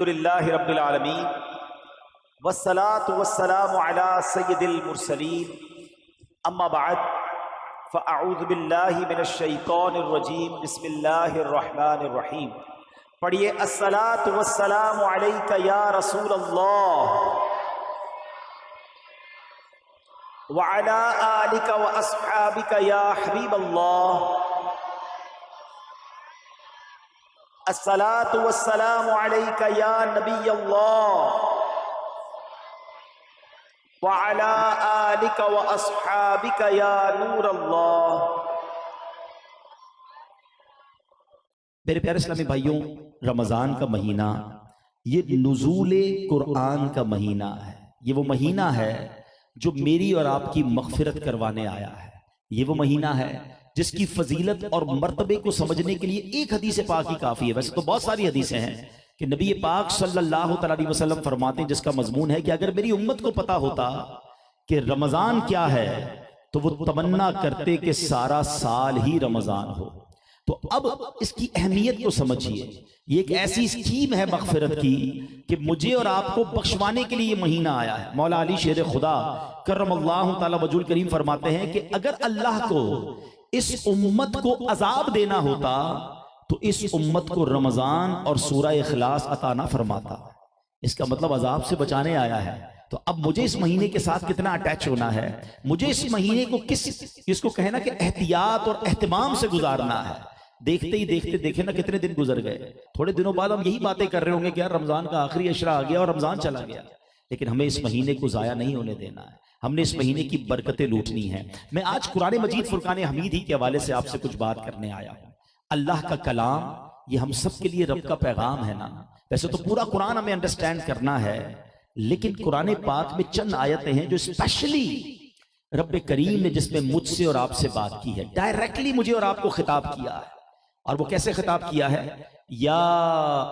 للہ رب العالمین والصلاة والسلام علی سید المرسلین اما بعد فاعوذ باللہ من الشیطان الرجیم بسم اللہ الرحمن الرحیم. پڑھیے الصلاة والسلام علیک یا رسول اللہ وعلی آلک واصحابک یا حبیب اللہ. الصلاة والسلام علیک یا نبی اللہ وعلی آلک واصحابک یا نور اللہ. میرے پیارے اسلامی بھائیوں، رمضان کا مہینہ یہ نزول قرآن کا مہینہ ہے. یہ وہ مہینہ ہے جو میری اور آپ کی مغفرت کروانے آیا ہے. یہ وہ مہینہ ہے جس کی فضیلت اور مرتبے کو سمجھنے کے لیے ایک حدیث پاک ہی کافی ہے. ویسے تو بہت ساری حدیثیں ہیں کہ نبی پاک صلی اللہ علیہ وسلم فرماتے ہیں، جس کا مضمون ہے کہ اگر میری امت کو پتا ہوتا کہ رمضان کیا ہے تو وہ تمنا کرتے کہ سارا سال ہی رمضان ہو. تو اب اس کی اہمیت کو سمجھیے. یہ ایک ایسی اسکیم ہے مغفرت کی کہ مجھے اور آپ کو بخشوانے کے لیے یہ مہینہ آیا ہے. مولا علی شیر خدا کرم اللہ تعالی وجہ الکریم فرماتے ہیں کہ اگر اللہ کو اس امت کو عذاب دینا ہوتا تو اس امت کو رمضان اور سورہ اخلاص عطا نہ فرماتا. اس کا مطلب عذاب سے بچانے آیا ہے. تو اب مجھے اس مہینے کے ساتھ کتنا اٹیچ ہونا ہے، مجھے اس مہینے کو اس کو کہنا کہ احتیاط اور اہتمام سے گزارنا ہے. دیکھتے ہی دیکھے نا کتنے دن گزر گئے. تھوڑے دنوں بعد ہم یہی باتیں کر رہے ہوں گے کہ یار رمضان کا آخری عشرہ آ گیا اور رمضان چلا گیا. لیکن ہمیں اس مہینے کو ضائع نہیں ہونے دینا ہے. ہم نے اس مہینے کی برکتیں لوٹنی ہیں. میں آج قرآن مجید فرقان حمید ہی کے حوالے سے آپ سے کچھ بات کرنے آیا ہوں. اللہ کا کلام یہ ہم سب کے لیے رب کا پیغام ہے نا. ویسے تو پورا قرآن ہمیں انڈرسٹینڈ کرنا ہے، لیکن قرآن پاک میں چند آیتیں ہیں جو اسپیشلی رب کریم نے جس میں مجھ سے اور آپ سے بات کی ہے. ڈائریکٹلی مجھے اور آپ کو خطاب کیا ہے. اور وہ کیسے خطاب کیا ہے؟ یا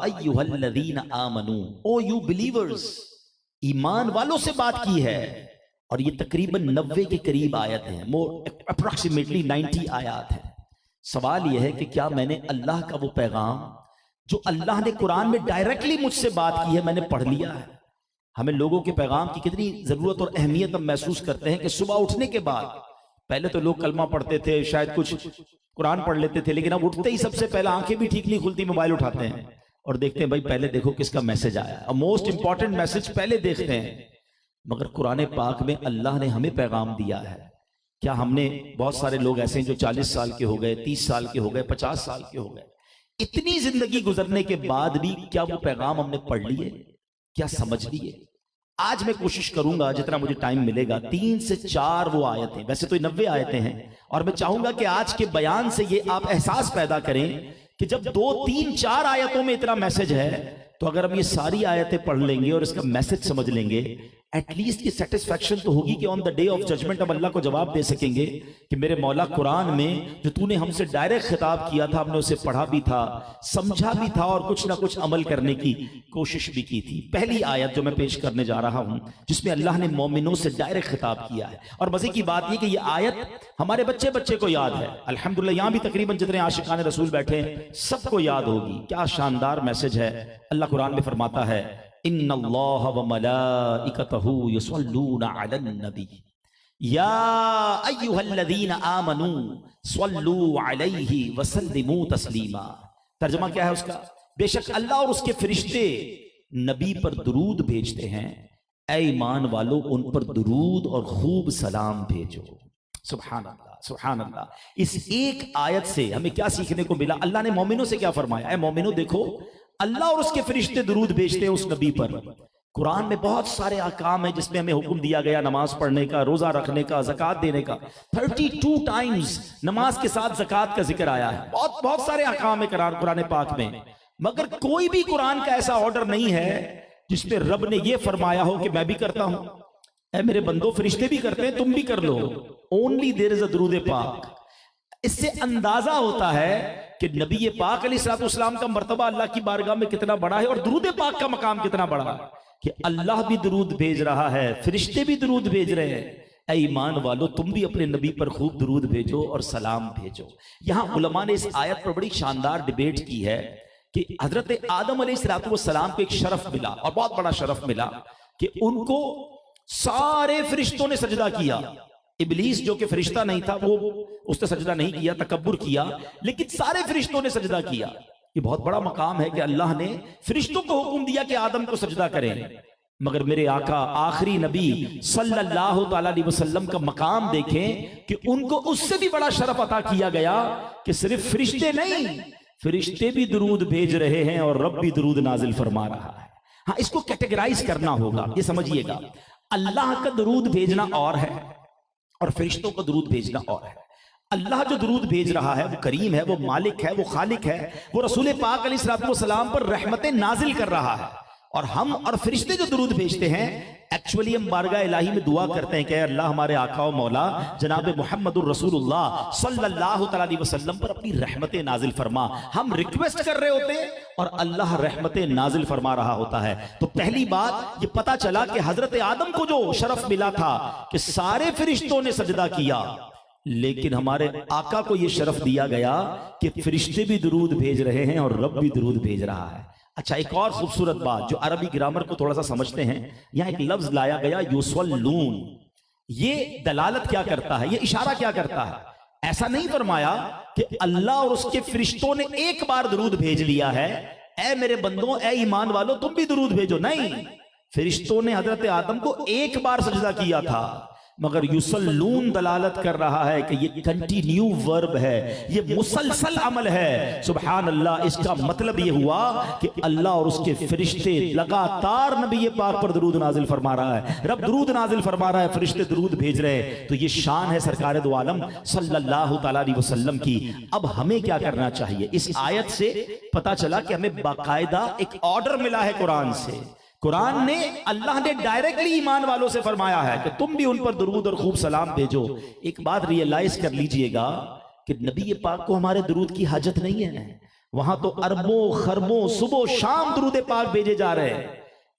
ایھا الذین آمنو، او یو بلیورز، ایمان والوں سے بات کی ہے. اور یہ تقریباً 90 کے قریب آیت ہیں، اپروکسیمیٹلی 90 آیات ہیں. سوال یہ ہے کہ کیا میں نے اللہ کا وہ پیغام جو اللہ نے قرآن میں ڈائریکٹلی مجھ سے بات کی ہے میں نے پڑھ لیا ہے؟ ہمیں لوگوں کے پیغام کی کتنی ضرورت اور اہمیت ہم محسوس کرتے ہیں کہ صبح اٹھنے کے بعد پہلے تو لوگ کلمہ پڑھتے تھے، شاید کچھ قرآن پڑھ لیتے تھے، لیکن اب اٹھتے ہی سب سے پہلے آنکھیں بھی ٹھیک نہیں کھلتی، موبائل اٹھاتے ہیں اور دیکھتے ہیں بھائی پہلے دیکھو کس کا میسج آیا ہے. موسٹ امپورٹنٹ میسج پہلے دیکھتے ہیں. مگر قرآن پاک میں اللہ نے ہمیں پیغام دیا ہے. کیا ہم نے، بہت سارے لوگ ایسے ہیں جو 40 سال کے ہو گئے، 30 سال کے ہو گئے، 50 سال کے ہو گئے، اتنی زندگی گزرنے کے بعد بھی کیا وہ پیغام ہم نے پڑھ لیے، کیا سمجھ لیے؟ آج میں کوشش کروں گا جتنا مجھے ٹائم ملے گا 3 سے 4 وہ آیتیں، ویسے تو 90 آیتیں ہیں، اور میں چاہوں گا کہ آج کے بیان سے یہ آپ احساس پیدا کریں کہ جب 2 3 4 آیتوں میں اتنا میسج ہے تو اگر ہم یہ ساری آیتیں پڑھ لیں گے اور اس کا میسج سمجھ لیں گے، ایٹ لیسٹ یہ سیٹسفیکشن تو ہوگی کہ آن دا ڈے آف ججمنٹ ہم اللہ کو جواب دے سکیں گے کہ میرے مولا قرآن میں جو تو نے ہم سے ڈائریکٹ خطاب کیا تھا، ہم نے اسے پڑھا بھی تھا، سمجھا بھی تھا اور کچھ نہ کچھ عمل کرنے کی کوشش بھی کی تھی. پہلی آیت جو میں پیش کرنے جا رہا ہوں جس میں اللہ نے مومنوں سے ڈائریکٹ خطاب کیا ہے، اور مزے کی بات یہ کہ یہ آیت ہمارے بچے کو یاد ہے. الحمدللہ یہاں بھی تقریباً جتنے عاشقان رسول بیٹھے ہیں سب کو یاد ہوگی. کیا شاندار میسج ہے. اللہ قرآن میں فرماتا ہے ان اللہ وملائکتہ یصلون علی النبی یا ایھا الذین آمنوا صلوا علیہ وسلموا تسلیما. ترجمہ کیا ہے اس کا؟ بے شک اللہ اور اس کے فرشتے نبی پر درود بھیجتے ہیں، اے ایمان والو ان پر درود اور خوب سلام بھیجو. سبحان اللہ سبحان اللہ. اس ایک آیت سے ہمیں کیا سیکھنے کو ملا؟ اللہ نے مومنوں سے کیا فرمایا؟ اے مومنوں دیکھو اللہ اور اس کے فرشتے درود بھیجتے ہیں اس نبی پر. قرآن میں بہت سارے احکام ہیں جس میں ہمیں حکم دیا گیا نماز پڑھنے کا، روزہ رکھنے کا، زکوٰۃ دینے کا. 32 ٹائمز نماز کے ساتھ زکوٰۃ کا ذکر آیا ہے. بہت سارے احکام ہیں قرآن پاک میں، مگر کوئی بھی قرآن کا ایسا آرڈر نہیں ہے جس پہ رب نے یہ فرمایا ہو کہ میں بھی کرتا ہوں، اے میرے بندو فرشتے بھی کرتے ہیں تم بھی کر لو. اونلی دیر از اے درود پاک. اس سے اندازہ ہوتا ہے کہ نبی پاک علیہ الصلوۃ والسلام کا مرتبہ اللہ کی بارگاہ میں کتنا بڑا ہے اور درود پاک کا مقام کتنا بڑا ہے کہ اللہ بھی درود بھیج رہا ہے، فرشتے بھی درود بھیج رہے ہیں. اے ایمان والو تم بھی اپنے نبی پر خوب درود بھیجو اور سلام بھیجو. یہاں علماء نے اس آیت پر بڑی شاندار ڈیبیٹ کی ہے کہ حضرت آدم علیہ السلام کو ایک شرف ملا اور بہت بڑا شرف ملا کہ ان کو سارے فرشتوں نے سجدہ کیا. ابلیس جو کہ فرشتہ نہیں تھا وہ اس نے سجدہ نہیں کیا، تکبر کیا، لیکن سارے فرشتوں نے سجدہ کیا. یہ بہت بڑا مقام ہے کہ اللہ نے فرشتوں کو حکم دیا کہ آدم کو سجدہ کریں. مگر میرے آقا آخری نبی صلی اللہ تعالی علیہ وسلم کا مقام دیکھیں کہ ان کو اس سے بھی بڑا شرف عطا کیا گیا کہ صرف فرشتے نہیں، فرشتے بھی درود بھیج رہے ہیں اور رب بھی درود نازل فرما رہا ہے. ہاں، اس کو کیٹیگرائز کرنا ہوگا. یہ سمجھیے گا، اللہ کا درود بھیجنا اور ہے اور فرشتوں کا درود بھیجنا اور ہے. اللہ جو درود بھیج رہا ہے وہ کریم ہے، وہ مالک ہے، وہ خالق ہے، وہ رسول پاک علیہ السلام پر رحمتیں نازل کر رہا ہے. اور ہم اور فرشتے جو درود بھیجتے ہیں، ایکچولی ہم بارگاہ الہی میں دعا کرتے ہیں کہ اے اللہ ہمارے آقا و مولا جناب محمد الرسول اللہ صلی اللہ تعالی علیہ وسلم پر اپنی رحمتیں نازل فرما. ہم ریکویسٹ کر رہے ہوتے ہیں اور اللہ رحمتیں نازل فرما رہا ہوتا ہے. تو پہلی بات یہ پتا چلا کہ حضرت آدم کو جو شرف ملا تھا کہ سارے فرشتوں نے سجدہ کیا، لیکن ہمارے آقا کو یہ شرف دیا گیا کہ فرشتے بھی درود بھیج رہے ہیں اور رب بھی درود بھیج رہا ہے. اچھا، ایک اور خوبصورت بات جو عربی گرامر کو تھوڑا سا سمجھتے ہیں، یہاں ایک لفظ لایا گیا یصلون. یہ دلالت کیا کرتا ہے، یہ اشارہ کیا کرتا ہے؟ ایسا نہیں فرمایا کہ اللہ اور اس کے فرشتوں نے ایک بار درود بھیج لیا ہے، اے میرے بندوں، اے ایمان والو تم بھی درود بھیجو. نہیں، فرشتوں نے حضرت آدم کو ایک بار سجدہ کیا تھا، مگر یصلون دلالت کر رہا ہے کہ یہ کنٹینیو ورب ہے، یہ مسلسل عمل ہے. سبحان اللہ. اس کا مطلب یہ ہوا کہ اللہ اور اس کے فرشتے لگاتار نبی پاک پر درود نازل فرما رہا ہے، رب درود نازل فرما رہا ہے، فرشتے درود بھیج رہے ہیں. تو یہ شان ہے سرکار دو عالم صلی اللہ تعالی علیہ وسلم کی. اب ہمیں کیا کرنا چاہیے؟ اس آیت سے پتا چلا کہ ہمیں باقاعدہ ایک آرڈر ملا ہے قرآن سے. قرآن نے، اللہ نے ڈائریکٹلی ایمان والوں سے فرمایا ہے کہ تم بھی ان پر درود اور خوب سلام بھیجو. ایک بات ریئلائز کر لیجئے گا کہ نبی پاک کو ہمارے درود کی حاجت نہیں ہے. وہاں تو اربوں خربوں صبح و شام درود پاک بھیجے جا رہے ہیں.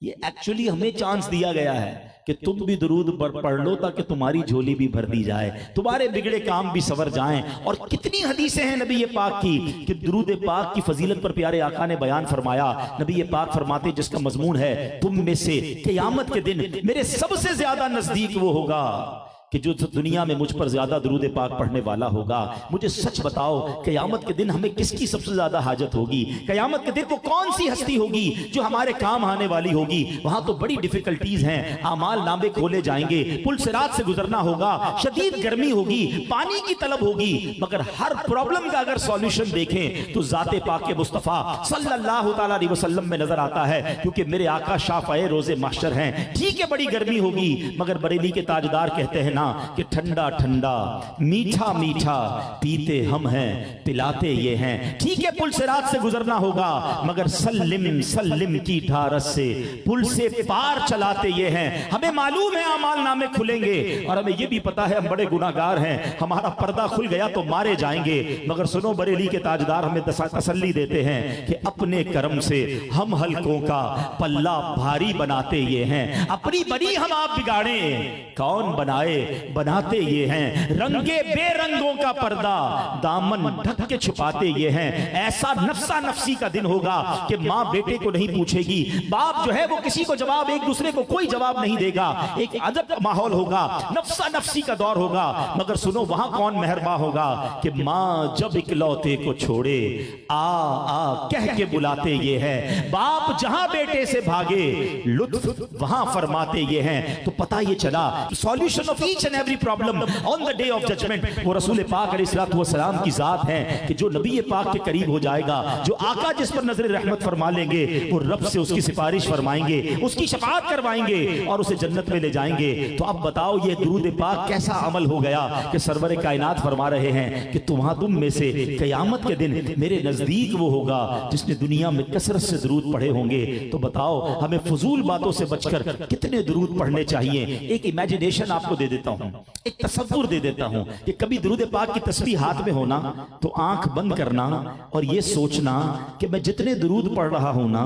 یہ ایکچولی ہمیں چانس دیا گیا ہے کہ تم بھی درود پڑھ لو تاکہ تمہاری جھولی بھی بھر دی جائے، تمہارے بگڑے کام بھی سنور جائیں. اور کتنی حدیثیں ہیں نبی پاک کی کہ درود پاک کی فضیلت پر پیارے آقا نے بیان فرمایا. نبی پاک فرماتے جس کا مضمون ہے تم میں سے قیامت کے دن میرے سب سے زیادہ نزدیک وہ ہوگا کہ جو دنیا میں مجھ پر زیادہ درود پاک پڑھنے والا ہوگا. مجھے سچ بتاؤ قیامت کے دن ہمیں کس کی سب سے زیادہ حاجت ہوگی؟ قیامت کے دن کو کون سی ہستی ہوگی جو ہمارے کام آنے والی ہوگی؟ وہاں تو بڑی ڈیفیکلٹیز ہیں، اعمال نامے کھولے جائیں گے، پل صراط سے گزرنا ہوگا، شدید گرمی ہوگی، پانی کی طلب ہوگی. مگر ہر پرابلم کا اگر سولوشن دیکھیں تو ذات پاک مصطفیٰ صلی اللہ تعالی علیہ وسلم میں نظر آتا ہے، کیونکہ میرے آقا شافع روز محشر ہیں. ٹھیک ہے بڑی گرمی ہوگی، مگر بریلی کے تاجدار کہتے ہیں کہ ٹھنڈا ٹھنڈا میٹھا میٹھا پیتے ہم ہیں پلاتے یہ ہیں. ٹھیک ہے پل صراط سے گزرنا ہوگا، مگر سلم سلم کی ڈھارس سے پل سے پار چلاتے یہ ہیں. ہمیں معلوم ہے اعمال نامے کھلیں گے اور ہمیں یہ بھی پتا ہے ہم بڑے گناہگار ہیں، ہمارا پردہ کھل گیا تو مارے جائیں گے. مگر سنو بریلی کے تاجدار ہمیں تسلی دیتے ہیں کہ اپنے کرم سے ہم حلقوں کا پلہ بھاری بناتے یہ ہیں. اپنی بنی ہم آپ بگاڑیں کون بنائے، بناتے یہ ہیں. رنگے بے رنگوں کا پردہ دامن ڈھک کے چھپاتے یہ ہیں. ایسا نفسا نفسی کا دن ہوگا کہ ماں بیٹے کو نہیں پوچھے گی، باپ جو ہے وہ کسی کو جواب، ایک دوسرے کو کوئی جواب نہیں دے گا. ایک عجب ماحول ہوگا، نفسا نفسی کا دور ہوگا. مگر سنو وہاں کون مہرباں ہوگا کہ ماں جب اکلوتے کو چھوڑے آ آ کہہ کے بلاتے یہ ہے. باپ جہاں بیٹے سے بھاگے لطف وہاں فرماتے یہ ہیں. تو پتہ یہ چلا solution of each and every problem on the day of judgement وہ رسول پاک علیہ السلام کی ذات ہے کہ جو نبی پاک کے قریب ہو جائے گا، جو آقا جس پر نظر رحمت فرما لیں گے، وہ رب سے اس کی سفارش فرمائیں گے، اس کی شفاعت کروائیں گے اور اسے جنت میں لے جائیں گے. تو اب بتاؤ یہ درود پاک کیسا عمل ہو گیا کہ سرور کائنات فرما رہے ہیں کہ تم میں سے قیامت کے دن میرے نزدیک وہ ہوگا جس نے دنیا میں کثرت سے درود پڑھے ہوں گے. تو بتاؤ ہمیں فضول باتوں سے بچ کر کتنے درود پڑھنے چاہیے. ایک امیجنیشن آپ کو دے دیتا ہوں، ایک تصور دے دیتا ہوں کہ کبھی درود پاک کی تسبیح ہاتھ میں ہونا تو آنکھ بند کرنا اور یہ سوچنا کہ میں جتنے درود پڑھ رہا ہوں نا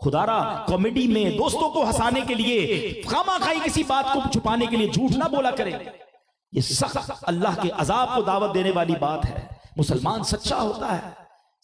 خدارا کامیڈی میں دوستوں کو ہنسانے کے لیے خامخواہ کسی بات کو چھپانے کے لیے جھوٹ نہ بولا کرے. یہ سخت اللہ کے عذاب کو دعوت دینے والی بات ہے. مسلمان سچا ہوتا ہے،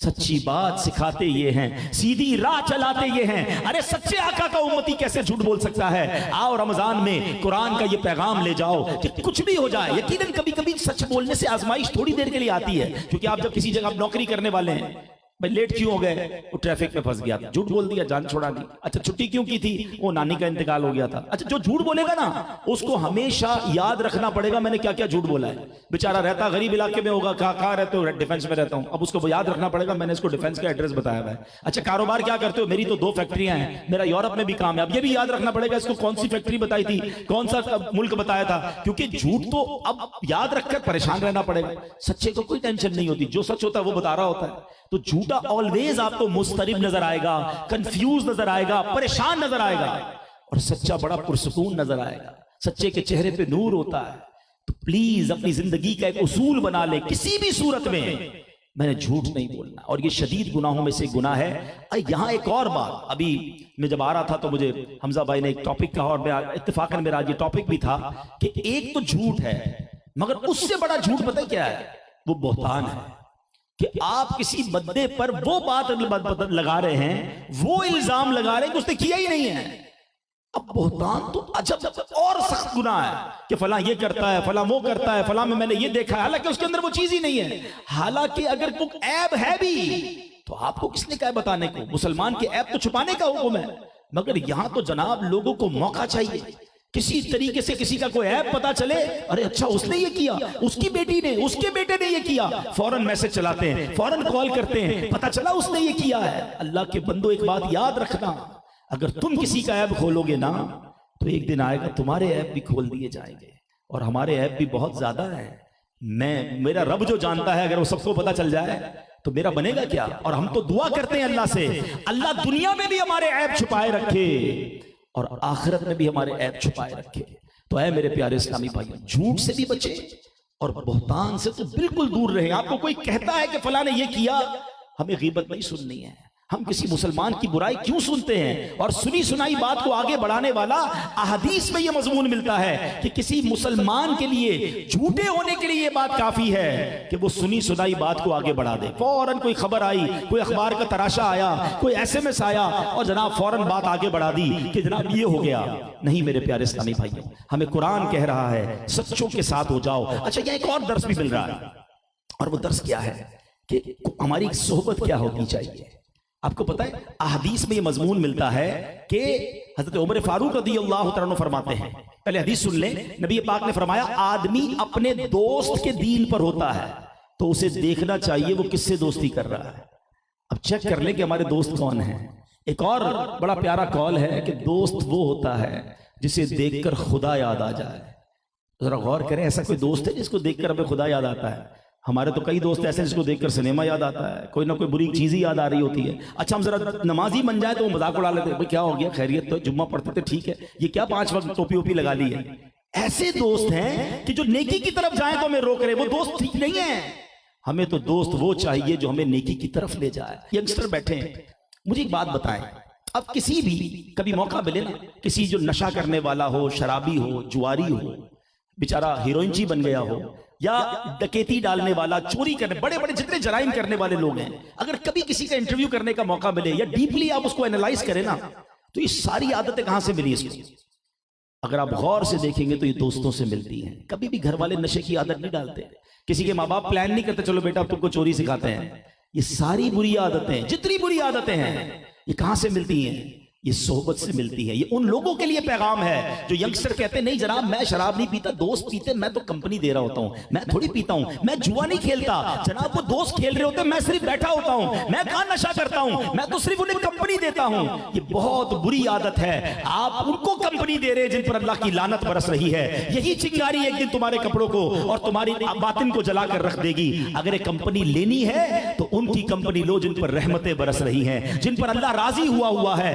سچی بات سکھاتے یہ ہیں، سیدھی راہ چلاتے یہ ہیں. ارے سچے آقا کا امتی کیسے جھوٹ بول سکتا ہے؟ آؤ رمضان میں قرآن کا یہ پیغام لے جاؤ کہ کچھ بھی ہو جائے. یقیناً کبھی کبھی سچ بولنے سے آزمائش تھوڑی دیر کے لیے آتی ہے، کیونکہ آپ جب کسی جگہ نوکری کرنے والے ہیں، بھائی لیٹ کیوں ہو گئے؟ وہ ٹریفک میں پھنس گیا تھا، جھوٹ بول دیا، جان چھوڑا دی. اچھا چھٹی کیوں کی تھی؟ وہ نانی کا انتقال ہو گیا تھا. اچھا جو جھوٹ بولے گا نا اس کو ہمیشہ یاد رکھنا پڑے گا میں نے کیا کیا جھوٹ بولا ہے. بیچارہ رہتا غریب علاقے میں ہوگا، کہاں رہتے ہو؟ ڈیفنس میں رہتا ہوں. اب اس کو یاد رکھنا پڑے گا میں نے اس کو ڈیفنس کا ایڈریس بتایا ہوا ہے. اچھا کاروبار کیا کرتے ہو؟ میری تو 2 فیکٹریاں ہیں، میرا یورپ میں بھی کام ہے. اب یہ بھی یاد رکھنا پڑے گا اس کو کون سی فیکٹری بتائی تھی، کون سا ملک بتایا تھا، کیونکہ جھوٹ تو اب یاد رکھ کر پریشان رہنا پڑے گا. سچے کو کوئی ٹینشن نہیں ہوتی، جو سچ ہوتا ہے وہ بتا رہا ہوتا ہے. تو جھوٹا آلویز آپ کو مضطرب نظر آئے گا، کنفیوز نظر آئے گا، پریشان نظر آئے گا، اور سچا بڑا پرسکون نظر آئے گا. سچے کے چہرے پہ نور ہوتا ہے. تو پلیز اپنی زندگی کا ایک اصول بنا لے، کسی بھی صورت میں نے جھوٹ نہیں بولنا. اور یہ شدید گناہوں میں سے گناہ ہے. یہاں ایک اور بات، ابھی میں جب آ رہا تھا تو مجھے حمزہ بھائی نے ایک ٹاپک کہا، اور اتفاقاً میرا آج یہ ٹاپک بھی تھا کہ ایک تو جھوٹ ہے، مگر اس سے بڑا جھوٹ پتہ کیا ہے؟ وہ بہتان ہے. کہ آپ کسی بندے پر وہ بات لگا رہے ہیں، وہ الزام لگا رہے ہیں کہ اس نے کیا ہی نہیں ہے. اب بہتان تو عجب اور سخت گناہ ہے کہ فلاں یہ کرتا ہے، فلاں وہ کرتا ہے، فلاں میں نے یہ دیکھا ہے، حالانکہ اس کے اندر وہ چیز ہی نہیں ہے. حالانکہ اگر کوئی عیب ہے بھی تو آپ کو کس نے کہا بتانے کو؟ مسلمان کے عیب تو چھپانے کا حکم ہے. مگر یہاں تو جناب لوگوں کو موقع چاہیے، کسی طریقے سے کسی کا کوئی عیب پتا چلے، ارے اچھا اس نے یہ کیا، اس کی بیٹی نے، اس کے بیٹے نے یہ کیا، فوراً میسج چلاتے ہیں، فوراً کال کرتے ہیں، پتا چلا اس نے یہ کیا ہے. اللہ کے بندو ایک بات یاد رکھنا، اگر تم کسی کا عیب کھولو گے نا تو ایک دن آئے گا تمہارے عیب بھی کھول دیے جائیں گے. اور ہمارے عیب بھی بہت زیادہ ہے. میرا رب جو جانتا ہے اگر وہ سب کو پتا چل جائے تو میرا بنے گا کیا؟ اور ہم تو دعا کرتے ہیں اللہ سے، اللہ دنیا میں بھی ہمارے عیب چھپائے رکھے اور آخرت میں بھی ہمارے عیب چھپائے رکھے. تو اے میرے پیارے اسلامی بھائیوں، جھوٹ سے بھی بچے اور بہتان سے تو بالکل دور رہیں. آپ کو کوئی کہتا ہے کہ فلاں نے یہ کیا، ہمیں غیبت نہیں سننی ہے. ہم کسی مسلمان کی برائی کیوں سنتے ہیں؟ اور سنی سنائی بات کو آگے بڑھانے والا احادیث میں یہ مضمون ملتا ہے کہ کسی مسلمان کے لیے جھوٹے ہونے کے لیے یہ بات کافی ہے کہ وہ سنی سنائی بات کو آگے بڑھا دے. فوراً کوئی خبر آئی، کوئی اخبار کا تراشا آیا، کوئی SMS آیا اور جناب فوراً بات آگے بڑھا دی کہ جناب یہ ہو گیا. نہیں میرے پیارے اسلامی بھائیوں، ہمیں قرآن کہہ رہا ہے سچوں کے ساتھ ہو جاؤ. اچھا یہ ایک اور درس بھی مل رہا ہے، اور وہ درس کیا ہے کہ ہماری صحبت کیا ہونی چاہیے. آپ کو پتہ ہے احادیث میں یہ مضمون ملتا ہے کہ حضرت عمر فاروق رضی اللہ تعالیٰ عنہ فرماتے ہیں، پہلے حدیث سن لیں، نبی پاک نے فرمایا آدمی اپنے دوست کے دین پر ہوتا ہے تو اسے دیکھنا چاہیے وہ کس سے دوستی کر رہا ہے. اب چیک کر لیں کہ ہمارے دوست کون ہیں. ایک اور بڑا پیارا قول ہے کہ دوست وہ ہوتا ہے جسے دیکھ کر خدا یاد آ جائے. ذرا غور کریں، ایسا کوئی دوست ہے جس کو دیکھ کر ہمیں خدا یاد آتا ہے؟ ہمارے تو کئی دوست ایسے ہیں جس کو دیکھ کر سنیما یاد آتا ہے، کوئی نہ کوئی بری چیز ہی یاد آ رہی ہوتی ہے. اچھا ہم ذرا نمازی بن جائے تو وہ مذاق اڑا لیتے ہیں، بھئی کیا ہو گیا، خیریت تو جمعہ پڑھتے تھے، ٹھیک ہے، یہ کیا 5 وقت ٹوپی اوپی لگا لی ہے. ایسے دوست ہیں کہ جو نیکی کی طرف جائیں تو ہمیں روک رہے، وہ دوست ٹھیک نہیں ہیں. ہمیں تو دوست وہ چاہیے جو ہمیں نیکی کی طرف لے جائے. ینگسٹر بیٹھے ہیں، مجھے ایک بات بتائیں، اب کسی بھی کبھی موقع ملے نا، کسی جو نشہ کرنے والا ہو، شرابی ہو، جواری ہو، بیچارہ ہیروئنچی بن گیا ہو، یا ڈکیتی ڈالنے والا، چوری کرنے، بڑے بڑے جتنے جرائم کرنے والے لوگ ہیں، اگر کبھی کسی کا انٹرویو کرنے کا موقع ملے یا ڈیپلی آپ اس کو اینالائز کریں نا تو یہ ساری عادتیں کہاں سے ملی اس کو؟ اگر آپ غور سے دیکھیں گے تو یہ دوستوں سے ملتی ہیں. کبھی بھی گھر والے نشے کی عادت نہیں ڈالتے، کسی کے ماں باپ پلان نہیں کرتے چلو بیٹا اب تم کو چوری سکھاتے ہیں. یہ ساری بری عادتیں، جتنی بری عادتیں ہیں، یہ کہاں سے ملتی ہیں؟ یہ صحبت سے ملتی ہے. یہ ان لوگوں کے لیے پیغام ہے جو ینگسٹر کہتے ہیں نہیں جناب میں شراب نہیں پیتا، دوست پیتے، میں تو کمپنی دے رہا ہوتا ہوں، میں تھوڑی پیتا ہوں، میں جوا نہیں کھیلتا جناب، وہ دوست کھیل رہے ہوتے ہیں، میں صرف بیٹھا ہوتا ہوں، میں کہاں نشہ کرتا ہوں، میں تو صرف انہیں کمپنی دیتا ہوں. یہ بہت بری عادت ہے. آپ ان کو کمپنی دے رہے جن پر اللہ کی لعنت برس رہی ہے. یہی چنگاری ایک دن تمہارے کپڑوں کو اور تمہاری باطن کو جلا کر رکھ دے گی. اگر ایک کمپنی لینی ہے تو ان کی کمپنی لو جن پر رحمتیں برس رہی ہیں، جن پر اللہ راضی ہوا ہے.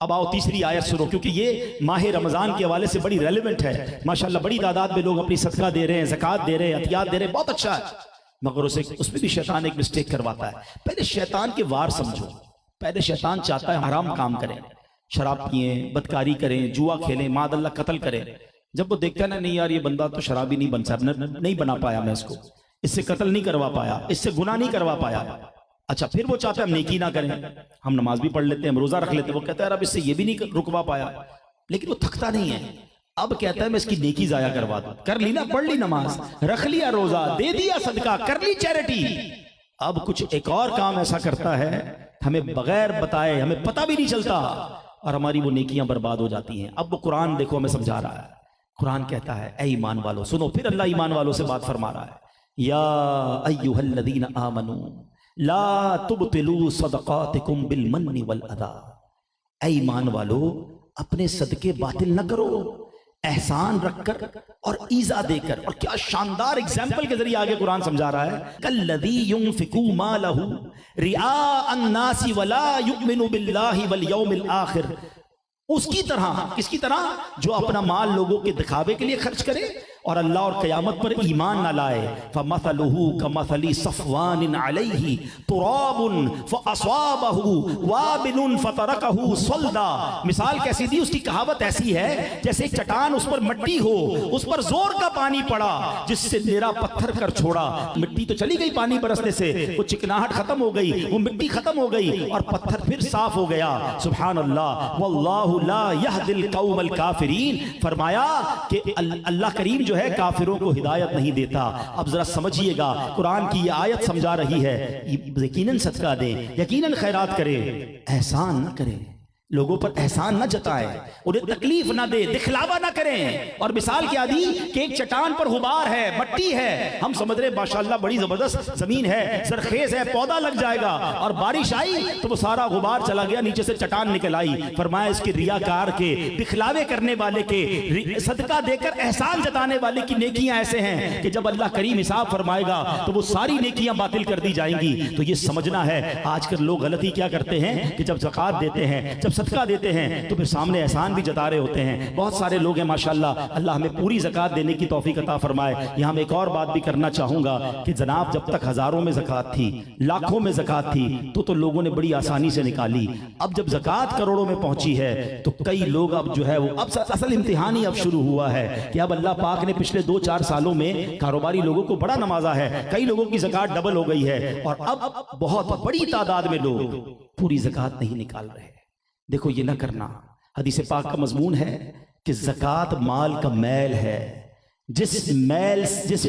اب آؤ تیسری آیت سنو، کیونکہ یہ ماہ رمضان کے حوالے سے بڑی ریلیونٹ ہے. ماشاءاللہ بڑی تعداد میں لوگ اپنی صدقہ دے رہے ہیں، زکوٰۃ دے رہے ہیں، عطیات دے رہے ہیں، بہت اچھا ہے. مگر اس میں بھی شیطان ایک مسٹیک کرواتا ہے. پہلے شیطان کے وار سمجھو. پہلے شیطان چاہتا ہے حرام کام کریں، شراب پئیں، بدکاری کریں، جوا کھیلیں، معاذ اللہ قتل کریں. جب وہ دیکھتا ہے نا، نہیں یار یہ بندہ تو شرابی نہیں بنا پایا، میں اس کو اس سے قتل نہیں کروا پایا، اس سے گناہ نہیں کروا پایا. اچھا پھر وہ چاہتا ہے ہم نیکی نہ کریں، ہم نماز بھی پڑھ لیتے ہیں، ہم روزہ رکھ لیتے ہیں. وہ کہتا ہے اب اس سے یہ بھی نہیں رکوا پایا، لیکن وہ تھکتا نہیں ہے. اب کہتا ہے میں اس کی نیکی ضائع کروا دوں. کر لی نا، پڑھ لی نماز، رکھ لیا روزہ، دے دیا صدقہ، کر لی چیریٹی. اب کچھ ایک اور کام ایسا کرتا ہے ہمیں بغیر بتائے، ہمیں پتہ بھی نہیں چلتا، اور ہماری وہ نیکیاں برباد ہو جاتی ہیں. اب وہ قرآن دیکھو ہمیں سمجھا رہا ہے. قرآن کہتا ہے اے ایمان والو سنو. پھر اللہ ایمان والوں سے بات فرما رہا ہے، یا ایھا الذین آمنوا لا تبطلوا صدقاتکم بالمن والاذی. اے ایمان والو اپنے صدقے باطل نہ کرو، احسان رکھ کر اور ایذا دے کر. اور کیا شاندار اگزامپل کے ذریعے آگے قرآن سمجھا رہا ہے، کالذی ينفق مالہ رئاء الناس ولا یؤمن باللہ والیوم الآخر. اس کی طرح، کس کی طرح؟ جو اپنا مال لوگوں کے دکھاوے کے لیے خرچ کرے اور اللہ اور قیامت پر ایمان نہ لائے. فَمَثَلُهُ كَمَثَلِ صَفْوَانٍ عَلَيْهِ تُرَابٌ فَأَصَابَهُ وَابِلٌ فَتَرَكَهُ صَلْدًا. مثال کیسی دی؟ اس کی کہاوت ایسی ہے جیسے چٹان اس پر مٹی ہو، اس پر زور کا پانی پڑا جس سے میرا پتھر کر چھوڑا. مٹی تو چلی گئی پانی برسنے سے، وہ چکناہٹ ختم ہو گئی، وہ مٹی ختم ہو گئی، اور پتھر پھر صاف ہو گیا. سبحان اللہ. واللہ لا يهدي القوم الكافرین. فرمایا کہ اللہ کریم جو ہے کافروں کو ہدایت نہیں دیتا. اب ذرا سمجھیے گا، قرآن کی یہ آیت سمجھا رہی ہے یقیناً صدقہ دیں، یقیناً خیرات کریں، احسان نہ کریں، لوگوں پر احسان نہ جتائیں، انہیں تکلیف نہ دے، دکھلاوا نہ کریں. اور مثال کیا دی کہ ایک چٹان پر غبار ہے، مٹی ہے، ہم سمجھ رہے ماشاءاللہ بڑی زبردست زمین ہے، زرخیز ہے، پودا لگ جائے گا، اور بارش آئی تو وہ سارا غبار چلا گیا، نیچے سے چٹان نکل آئی. فرمایا اس کے ریاکار کے، دکھلاوے کرنے والے کے، صدقہ دے کر احسان جتانے والے کی نیکیاں ایسے ہیں کہ جب اللہ کریم حساب فرمائے گا تو وہ ساری نیکیاں باطل کر دی جائیں گی. تو یہ سمجھنا ہے. آج کل لوگ غلطی کیا کرتے ہیں کہ جب زکوٰۃ دیتے ہیں، جب صدقہ دیتے ہیں تو پھر سامنے احسان بھی جتا رہے ہوتے ہیں. بہت سارے لوگ ہیں ماشاءاللہ، اللہ ہمیں پوری زکوٰۃ دینے کی توفیق عطا فرمائے. یہاں میں ایک اور بات بھی کرنا چاہوں گا کہ جناب جب تک ہزاروں میں زکوٰۃ تھی، لاکھوں میں زکوٰۃ تھی، تو لوگوں نے بڑی آسانی سے نکالی. اب جب زکوٰۃ کروڑوں میں پہنچی ہے تو کئی لوگ اب جو ہے وہ اب اصل امتحان ہی اب شروع ہوا ہے کہ اب اللہ پاک نے پچھلے 2-4 سالوں میں کاروباری لوگوں کو بڑا نوازا ہے. کئی لوگوں کی زکوٰۃ ڈبل ہو گئی ہے، اور اب بہت بڑی تعداد میں لوگ پوری زکوٰۃ نہیں نکال رہے. دیکھو یہ نہ کرنا. حدیث پاک کا مضمون ہے کہ زکوٰۃ مال کا میل ہے. جس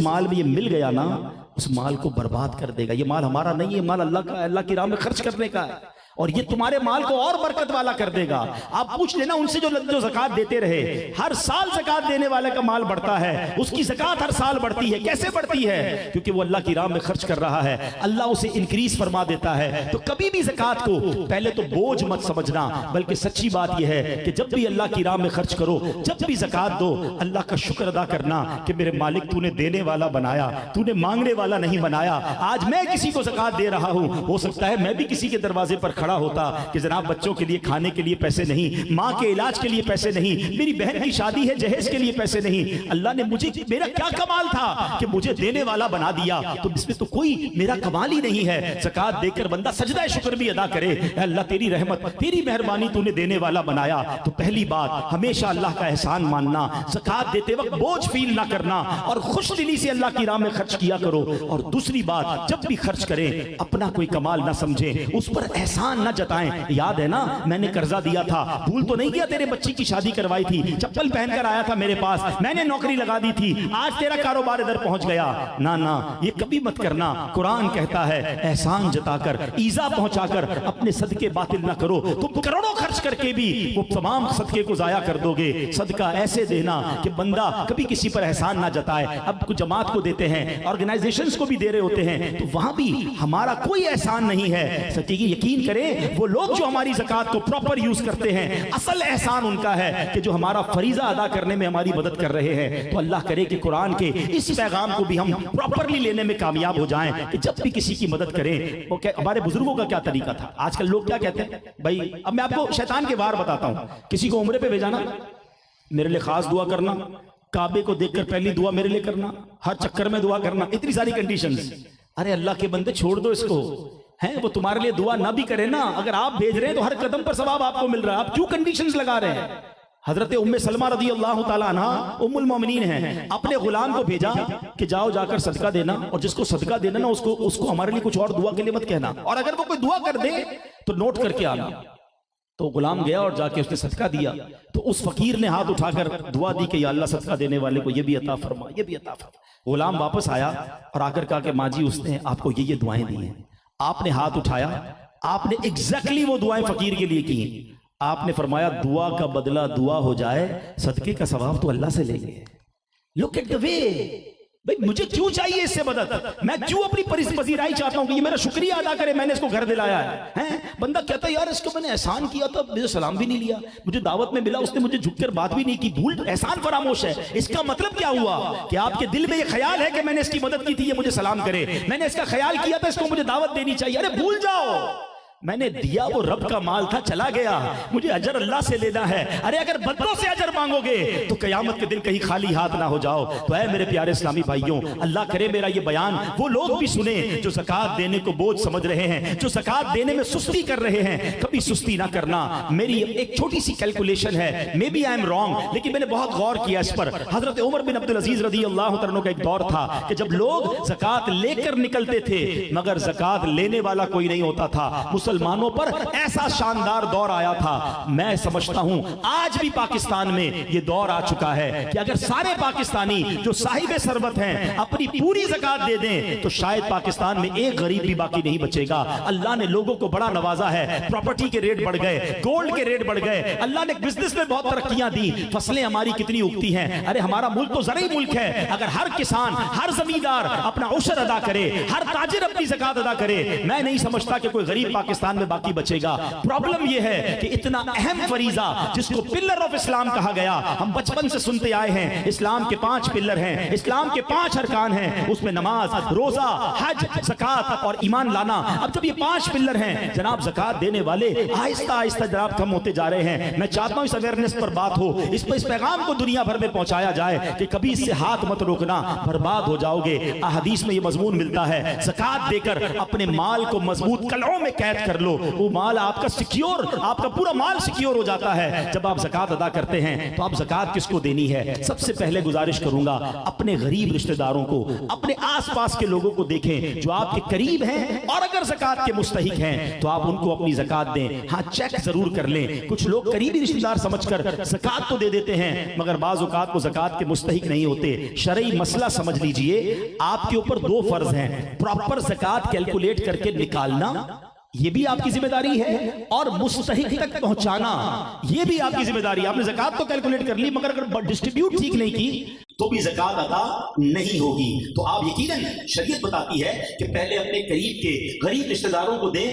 مال میں یہ مل گیا نا، اس مال کو برباد کر دے گا. یہ مال ہمارا نہیں ہے، مال اللہ کا ہے، اللہ کی راہ میں خرچ کرنے کا ہے، اور یہ تمہارے مال کو اور برکت والا کر دے گا. آپ پوچھ لینا ان سے جو زکوٰۃ دیتے رہے، ہر سال زکوٰۃ دینے والے کا مال بڑھتا ہے، اس کی زکوٰۃ ہر سال بڑھتی ہے. کیسے بڑھتی ہے؟ کیونکہ وہ اللہ کی راہ میں خرچ کر رہا ہے، اللہ اسے انکریز فرما دیتا ہے. تو کبھی بھی زکوٰۃ کو پہلے تو بوجھ مت سمجھنا، بلکہ سچی بات یہ ہے کہ جب بھی اللہ کی راہ میں خرچ کرو، جب بھی زکوٰۃ دو، اللہ کا شکر ادا کرنا کہ میرے مالک تو نے دینے والا بنایا، تو نے مانگنے والا نہیں بنایا. آج میں کسی کو زکوٰۃ دے رہا ہوں، ہو سکتا ہے میں بھی کسی کے دروازے پر کھڑا ہوتا کہ جناب بچوں کے لیے کھانے کے لیے پیسے نہیں، ماں کے علاج کے لیے پیسے نہیں، میری بہن کی شادی ہے جہیز کے لیے پیسے نہیں. اللہ نے مجھے، میرا کیا کمال تھا کہ مجھے دینے والا بنا دیا، تو اس میں تو کوئی میرا کمال ہی نہیں ہے. زکوٰۃ دے کر بندہ سجدہ شکر بھی ادا کرے، اے اللہ تیری رحمت، تیری مہربانی، تو نے دینے والا بنایا. تو پہلی بات ہمیشہ اللہ کا احسان ماننا، زکوٰۃ دیتے وقت بوجھ فیل نہ کرنا، اور خوش دلی سے اللہ کی راہ میں خرچ کیا کرو. اور دوسری بات، جب بھی خرچ کریں اپنا کوئی کمال نہ سمجھیں، اس پر احسان نہ جتائیں. یاد ہے نا میں نے قرضہ دیا تھا، بھول تو نہیں کیا، تیرے بچی کی شادی کروائی تھی، چپل پہن کر آیا تھا میرے پاس، میں نے نوکری لگا دی تھی، آج تیرا کاروبار ادھر پہنچ گیا. نہ یہ کبھی مت کرنا. قرآن کہتا ہے احسان جتا کر، ایذا پہنچا کر اپنے صدقے باطل نہ کرو. تم کروڑوں خرچ کر کے بھی وہ تمام صدقے کو ضائع کر دو گے. صدقہ ایسے دینا کہ بندہ کبھی کسی پر احسان نہ جتائے. اب کچھ جماعت کو دیتے ہیں، آرگنائزیشنز کو بھی دے رہے ہوتے ہیں، تو وہاں بھی ہمارا کوئی احسان نہیں ہے. سچی یقین کریں کریں وہ لوگ جو ہماری زکات کو پراپر یوز کرتے ہیں، اصل احسان ان کا ہے کہ جو ہمارا فریضہ ادا کرنے میں ہماری مدد کر رہے ہیں۔ تو اللہ کرے کہ قرآن کے اس پیغام کو بھی ہم پراپرلی لینے میں کامیاب ہو جائیں کہ جب بھی کسی کی مدد کریں۔ ہمارے بزرگوں کا کیا طریقہ تھا؟ آج کل لوگ کیا کہتے ہیں بھائی، اب میں آپ کو شیطان کے وار بتاتا ہوں، کسی کو عمرے پہ بھیجانا، میرے لیے خاص دعا کرنا، کعبے کو دیکھ کر پہلی دعا میرے لیے کرنا، ہر چکر میں دعا کرنا، اتنی ساری کنڈیشنز۔ ارے اللہ کے بندے چھوڑ دو اس کو، ہیں وہ تمہارے لیے دعا نہ بھی کرے نا، اگر آپ بھیج رہے ہیں تو ہر قدم پر ثواب آپ کو مل رہا ہے، آپ کیوں کنڈیشنز لگا رہے ہیں؟ حضرت ام سلمہ رضی اللہ تعالیٰ عنہ ام المومنین ہیں، اپنے غلام کو بھیجا کہ جاؤ جا کر صدقہ دینا، اور جس کو صدقہ دینا نا اس کو ہمارے لیے کچھ اور دعا کے لیے مت کہنا، اور اگر وہ کوئی دعا کر دے تو نوٹ کر کے آنا۔ تو غلام گیا اور جا کے اس نے صدقہ دیا، تو اس فقیر نے ہاتھ اٹھا کر دعا دی کہ یا اللہ صدقہ دینے والے کو یہ بھی عطا فرما، یہ بھی عطا فرما۔ غلام واپس آیا اور آ کر کہا کہ ماں جی اس نے آپ کو یہ دعائیں دی ہیں۔ آپ نے ہاتھ اٹھایا، آپ نے ایگزیکٹلی وہ دعائیں فقیر کے لیے کی ہیں۔ آپ نے فرمایا دعا کا بدلہ دعا ہو جائے، صدقے کا ثواب تو اللہ سے لیں گے۔ لک ایٹ دی وے، بھئی مجھے کیوں چاہیے اس سے مدد؟ میں کیوں اپنی پذیرائی چاہتا ہوں کہ یہ میرا شکریہ ادا کرے، میں نے اس کو گھر دلایا ہے۔ بندہ کہتا ہے یار اس کو میں نے احسان کیا تھا، مجھے سلام بھی نہیں لیا، مجھے دعوت میں ملا، اس نے مجھے جھک کر بات بھی نہیں کی، بھول احسان فراموش ہے۔ اس کا مطلب کیا ہوا کہ آپ کے دل میں یہ خیال ہے کہ میں نے اس کی مدد کی تھی، یہ مجھے سلام کرے، میں نے اس کا خیال کیا تھا، اس کو مجھے دعوت دینی چاہیے۔ ارے بھول جاؤ، میں نے دیا وہ رب کا مال تھا، چلا گیا، مجھے اجر اللہ سے لینا ہے۔ ارے اگر بدوں سے اجر مانگو گے تو قیامت کے دن کہیں خالی ہاتھ نہ ہو جاؤ۔ تو اے میرے پیارے اسلامی بھائیوں، اللہ کرے میرا یہ بیان وہ لوگ بھی سنیں جو زکوٰۃ دینے کو بوجھ سمجھ رہے ہیں، جو زکوٰۃ دینے میں سستی کر رہے ہیں۔ کبھی سستی نہ کرنا۔ میری ایک چھوٹی سی کیلکولیشن ہے، maybe I am wrong, لیکن میں نے بہت غور کیا اس پر۔ حضرت عمر بن عبدالعزیز رضی اللہ عنہ کا ایک دور تھا کہ جب لوگ زکوٰۃ لے کر نکلتے تھے مگر زکوٰۃ لینے والا کوئی نہیں ہوتا تھا۔ مسلمانوں پر ایسا شاندار دور آیا تھا، میں سمجھتا ہوں آج بھی پاکستان میں یہ دور آ چکا ہے کہ اگر سارے پاکستانی جو صاحب ثروت ہیں اپنی پوری زکوٰۃ دے دیں تو شاید پاکستان میں ایک غریب بھی باقی نہیں بچے گا۔ اللہ نے لوگوں کو بڑا نوازا ہے، پراپرٹی کے ریٹ بڑھ گئے، گولڈ کے ریٹ بڑھ گئے، اللہ نے بزنس میں بہت ترقیاں دی، فصلیں ہماری کتنی اگتی ہیں۔ ارے ہمارا ملک تو زرعی ملک ہے، اگر ہر کسان ہر زمیندار اپنا عشر ادا کرے، ہر تاجر اپنی زکوٰۃ ادا کرے، میں نہیں سمجھتا کہ کوئی غریب پاکستان میں باقی بچے گا۔ پرابلم یہ ہے کہ اتنا اہم فریضہ جس کو پلر آف اسلام کہا گیا، ہم بچپن سے سنتے آئے ہیں، اسلام کے 5 پلر ہیں، اسلام کے 5 ارکان ہیں، اس میں نماز، روزہ، حج، زکوٰۃ اور ایمان لانا۔ اب جب یہ 5 پلر ہیں جناب، زکوٰۃ دینے والے آہستہ آہستہ جناب کم ہوتے جا رہے ہیں۔ میں چاہتا ہوں اس اویئرنیس پر بات ہو، اس پیغام کو دنیا بھر میں پہنچایا جائے کہ کبھی اس سے ہاتھ مت روکنا، برباد ہو جاؤ گے۔ احادیث میں یہ مضمون ملتا ہے، زکوٰۃ دے کر اپنے مال کو مضبوط قلعوں میں قید کر لو، وہ مال آپ کا سیکیور، آپ کا پورا مال سیکیور ہو جاتا ہے۔ جب آپ زکوٰۃ ادا کرتے ہیں تو آپ زکوٰۃ کس کو دینی ہے؟ سب سے پہلے گزارش کروں گا اپنے غریب رشتہ داروں کو، اپنے آس پاس کے لوگوں کو دیکھیں جو آپ کے قریب ہیں، اور اگر زکوٰۃ کے مستحق ہیں تو آپ ان کو اپنی زکوٰۃ دیں۔ ہاں چیک ضرور کر لیں، کچھ لوگ قریبی رشتہ دار سمجھ کر زکوٰۃ تو دے دیتے ہیں مگر بعض اوقات وہ زکوٰۃ کے مستحق نہیں ہوتے۔ شرعی مسئلہ سمجھ لیجئے، آپ کے اوپر 2 فرض ہیں، پراپر زکوٰۃ کیلکولیٹ کر کے نکالنا، یہ بھی آپ کی ذمہ داری ہے، اور مستحق تک پہنچانا یہ بھی آپ کی ذمہ داری ہے۔ آپ نے زکوٰۃ تو کیلکولیٹ کر لی مگر اگر ڈسٹریبیوٹ ٹھیک نہیں کی تو بھی زکوٰۃ ادا نہیں ہوگی۔ تو آپ یقیناً شریعت بتاتی ہے کہ پہلے اپنے قریب کے غریب رشتہ داروں کو دیں،